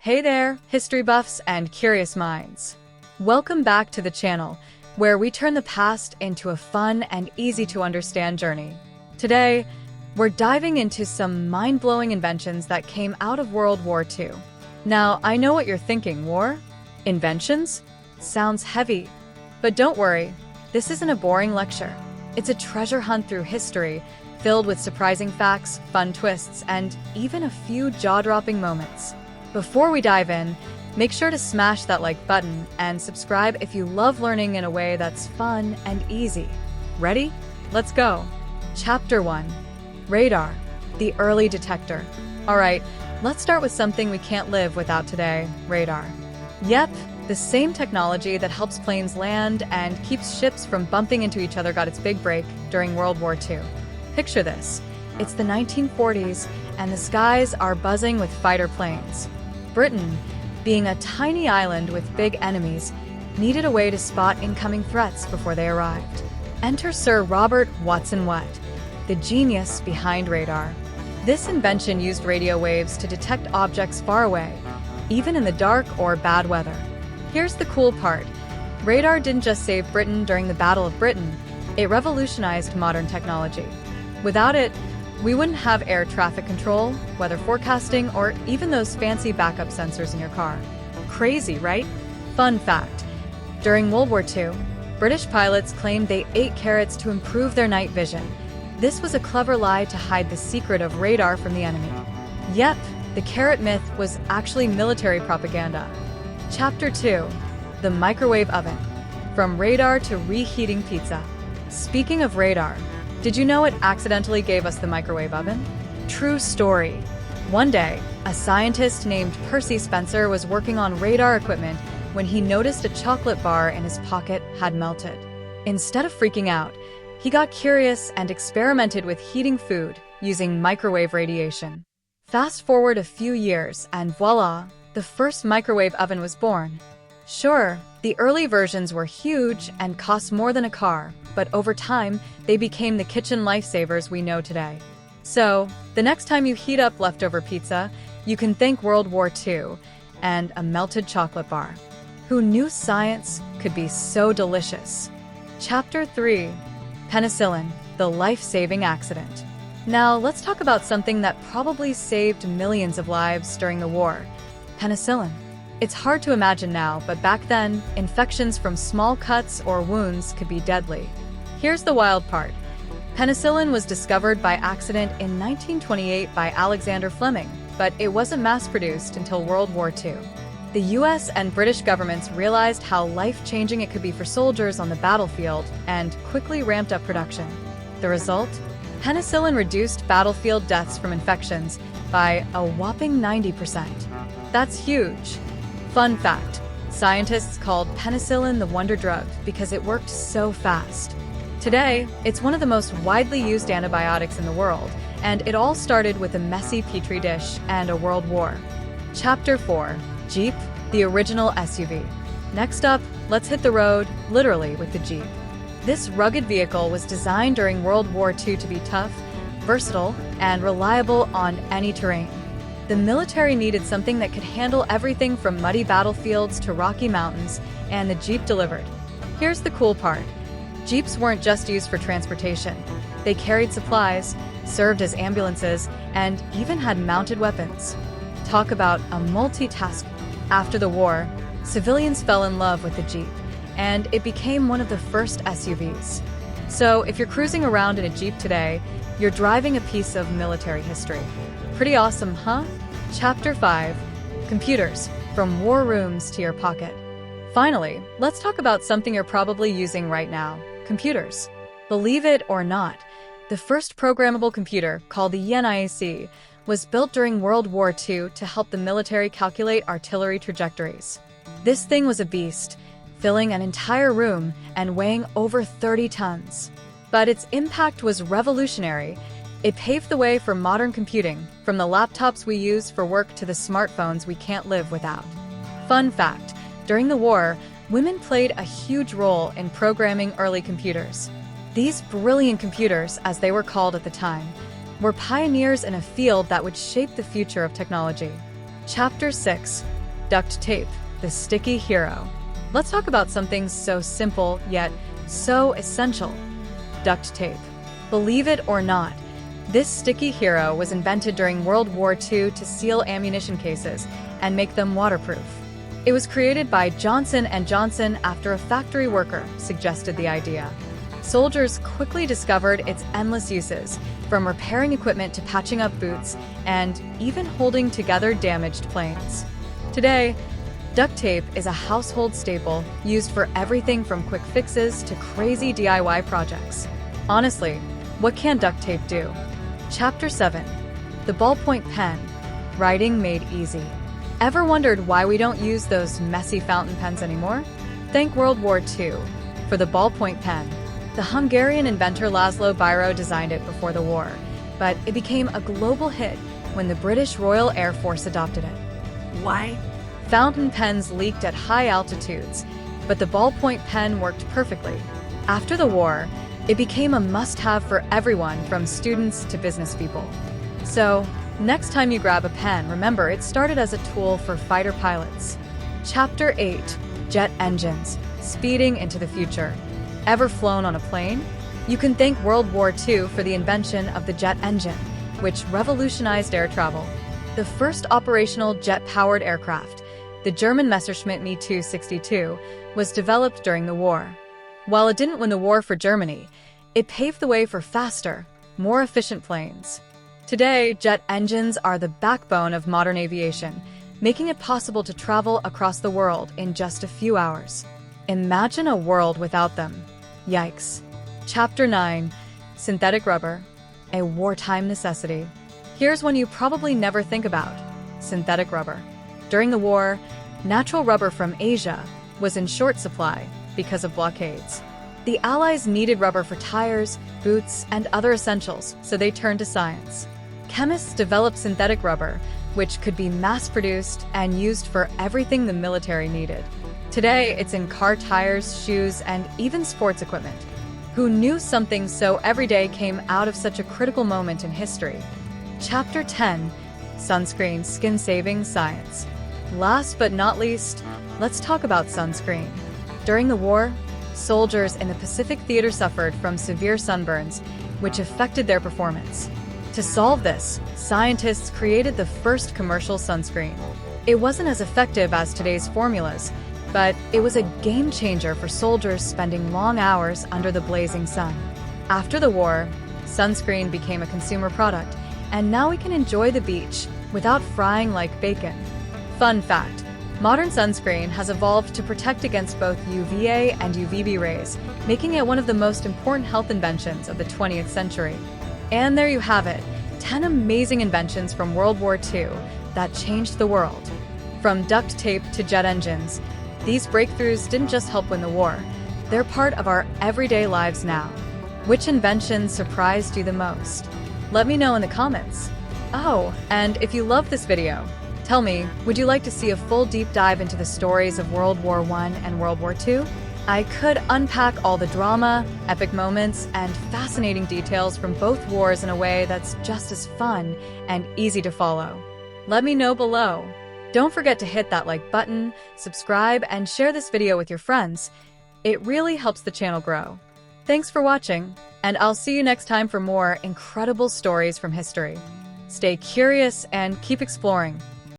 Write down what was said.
Hey there, history buffs and curious minds. Welcome back to the channel, where we turn the past into a fun and easy-to-understand journey. Today, we're diving into some mind-blowing inventions that came out of World War II. Now, I know what you're thinking, war? Inventions? Sounds heavy. But don't worry, this isn't a boring lecture. It's a treasure hunt through history, filled with surprising facts, fun twists, and even a few jaw-dropping moments. Before we dive in, make sure to smash that like button and subscribe if you love learning in a way that's fun and easy. Ready? Let's go! Chapter 1. Radar, the early detector. Alright, let's start with something we can't live without today, radar. Yep, the same technology that helps planes land and keeps ships from bumping into each other got its big break during World War II. Picture this. It's the 1940s, and the skies are buzzing with fighter planes. Britain, being a tiny island with big enemies, needed a way to spot incoming threats before they arrived. Enter Sir Robert Watson-Watt, the genius behind radar. This invention used radio waves to detect objects far away, even in the dark or bad weather. Here's the cool part. Radar didn't just save Britain during the Battle of Britain, it revolutionized modern technology. Without it, we wouldn't have air traffic control, weather forecasting, or even those fancy backup sensors in your car. Crazy, right? Fun fact. During World War II, British pilots claimed they ate carrots to improve their night vision. This was a clever lie to hide the secret of radar from the enemy. Yep, the carrot myth was actually military propaganda. Chapter 2. The microwave oven. From radar to reheating pizza. Speaking of radar, did you know it accidentally gave us the microwave oven? True story. One day, a scientist named Percy Spencer was working on radar equipment when he noticed a chocolate bar in his pocket had melted. Instead of freaking out, he got curious and experimented with heating food using microwave radiation. Fast forward a few years and voila, the first microwave oven was born. Sure, the early versions were huge and cost more than a car, but over time, they became the kitchen lifesavers we know today. So, the next time you heat up leftover pizza, you can thank World War II and a melted chocolate bar. Who knew science could be so delicious? Chapter 3. Penicillin, the life-saving accident. Now, let's talk about something that probably saved millions of lives during the war. Penicillin. It's hard to imagine now, but back then, infections from small cuts or wounds could be deadly. Here's the wild part. Penicillin was discovered by accident in 1928 by Alexander Fleming, but it wasn't mass-produced until World War II. The US and British governments realized how life-changing it could be for soldiers on the battlefield and quickly ramped up production. The result? Penicillin reduced battlefield deaths from infections by a whopping 90%. That's huge. Fun fact, scientists called penicillin the wonder drug because it worked so fast. Today, it's one of the most widely used antibiotics in the world, and it all started with a messy petri dish and a world war. Chapter 4. Jeep, the original SUV. Next up, let's hit the road, literally, with the Jeep. This rugged vehicle was designed during World War II to be tough, versatile, and reliable on any terrain. The military needed something that could handle everything from muddy battlefields to rocky mountains, and the Jeep delivered. Here's the cool part. Jeeps weren't just used for transportation. They carried supplies, served as ambulances, and even had mounted weapons. Talk about a multitask. After the war, civilians fell in love with the Jeep, and it became one of the first SUVs. So if you're cruising around in a Jeep today, you're driving a piece of military history. Pretty awesome, huh? Chapter 5. Computers, from war rooms to your pocket. Finally, let's talk about something you're probably using right now, computers. Believe it or not, the first programmable computer, called the ENIAC, was built during World War II to help the military calculate artillery trajectories. This thing was a beast, filling an entire room and weighing over 30 tons. But its impact was revolutionary. It paved the way for modern computing, from the laptops we use for work to the smartphones we can't live without. Fun fact, during the war, women played a huge role in programming early computers. These brilliant computers, as they were called at the time, were pioneers in a field that would shape the future of technology. Chapter 6. Duct tape, the sticky hero. Let's talk about something so simple yet so essential. Duct tape. Believe it or not, this sticky hero was invented during World War II to seal ammunition cases and make them waterproof. It was created by Johnson & Johnson after a factory worker suggested the idea. Soldiers quickly discovered its endless uses, from repairing equipment to patching up boots and even holding together damaged planes. Today, duct tape is a household staple used for everything from quick fixes to crazy DIY projects. Honestly, what can duct tape do? Chapter 7. The ballpoint pen. Writing made easy. Ever wondered why we don't use those messy fountain pens anymore? Thank World War II for the ballpoint pen. The Hungarian inventor Laszlo Biro designed it before the war, but it became a global hit when the British Royal Air Force adopted it. Why? Fountain pens leaked at high altitudes, but the ballpoint pen worked perfectly. After the war, it became a must-have for everyone from students to business people. So, next time you grab a pen, remember it started as a tool for fighter pilots. Chapter 8. Jet engines. Speeding into the future. Ever flown on a plane? You can thank World War II for the invention of the jet engine, which revolutionized air travel. The first operational jet-powered aircraft, the German Messerschmitt Me 262, was developed during the war. While it didn't win the war for Germany, it paved the way for faster, more efficient planes. Today, jet engines are the backbone of modern aviation, making it possible to travel across the world in just a few hours. Imagine a world without them. Yikes. Chapter 9. Synthetic rubber. A wartime necessity. Here's one you probably never think about. Synthetic rubber. During the war, natural rubber from Asia was in short supply because of blockades. The Allies needed rubber for tires, boots, and other essentials, so they turned to science. Chemists developed synthetic rubber, which could be mass-produced and used for everything the military needed. Today, it's in car tires, shoes, and even sports equipment. Who knew something so everyday came out of such a critical moment in history? Chapter 10. Sunscreen skin-saving science. Last but not least, let's talk about sunscreen. During the war, soldiers in the Pacific Theater suffered from severe sunburns, which affected their performance. To solve this, scientists created the first commercial sunscreen. It wasn't as effective as today's formulas, but it was a game changer for soldiers spending long hours under the blazing sun. After the war, sunscreen became a consumer product, and now we can enjoy the beach without frying like bacon. Fun fact, modern sunscreen has evolved to protect against both UVA and UVB rays, making it one of the most important health inventions of the 20th century. And there you have it, 10 amazing inventions from World War II that changed the world. From duct tape to jet engines, these breakthroughs didn't just help win the war, they're part of our everyday lives now. Which invention surprised you the most? Let me know in the comments. Oh, and if you love this video, tell me, would you like to see a full deep dive into the stories of World War I and World War II? I could unpack all the drama, epic moments, and fascinating details from both wars in a way that's just as fun and easy to follow. Let me know below. Don't forget to hit that like button, subscribe, and share this video with your friends. It really helps the channel grow. Thanks for watching, and I'll see you next time for more incredible stories from history. Stay curious and keep exploring.